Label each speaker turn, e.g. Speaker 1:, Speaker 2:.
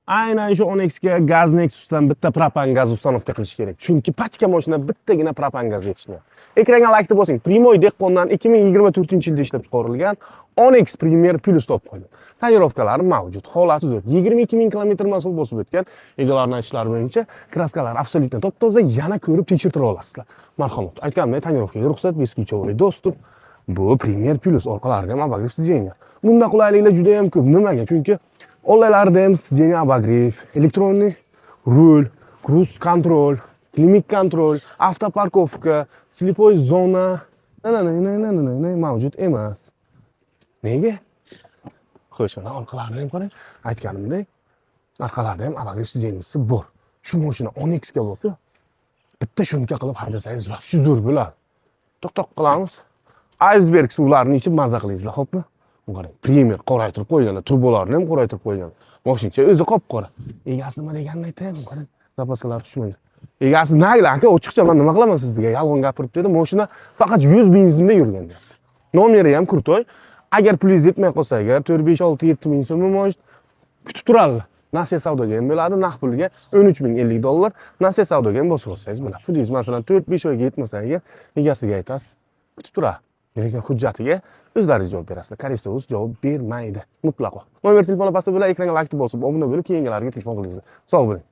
Speaker 1: Aynan shu Onyx ga gaz Nexusdan bitta propan gaz ustanovka qilish kerak. Chunki pachka mashina bittagina propan gaz yetishmayapti. Ekranga like bosing. Primoy dehqondan 2024-yilda ishlab chiqarilgan Onyx Premier Plus topib qo'ydim. Tonirovkalari mavjud, holati zo'r. 22 ming kilometr masofani bosib o'tgan. Egalarning aytishlari bo'yicha kraskalar absolyutno top-toza, yana ko'rib tekshirtira olasizlar. Marhamat, aytganimdek tonirovkaga ruxsat, beskuychovli dostуп. Bu Premier Plus orqalarida ham abagriv sideniyar. Bunda qulayliklar juda ham ko'p. Nimaga? Chunki olaylarda ham sideniya abagriv, elektronli rul, cruise control, klimat kontrol, avtoparkovka, slipoy zona mavjud emas. Nega? Xo'sh, mana orqalarini ham qarang. Aytganimdek, orqalarda ham abagriv sideniyasi bor. Shu mashina Onyx ga bo'lsa, bitta shumka qilib haydasangiz, shu zo'r bo'ladi. To'xtab qilamiz. Iceberg suvlarini ichib maza qilasizlar, xo'pmi? Qarang, Premier qoraytirib qo'ygan, turbolarni ham qoraytirib qo'ygan. Mashincha o'zi qop-qora. Egasi nima deganini aytaymi? Qarang, zapaskalar tushmagan. Egasi naylar aka, ochiqcha men nima qilaman sizga? Yolg'on gapirib dedi. Mashina faqat 100 benzinda yurgan deyapti. Nomeri ham kurtoy. Agar plyus yetmay qolsa, agar 4, 5, 6, 7 ming so'm mo'sh kutib turadi. Nasiya savdoga ham bo'ladi, naqd pulga 13.050 dollar, nasiya savdoga ham bosib olsangiz bo'ladi. Plyus masalan 4-5 oyga yetmasa agar egasiga aytasiz, kutib turadi. Lekin hujjatiga o'zlaringiz javob berasizlar. Koreysda o'z javob bermaydi mutlaqo. Nomer telefoni pastda bo'ladi, ekranga like bosib, obuna bo'lib, keyingilarga telefon qilasizlar. Sog' bo'ling.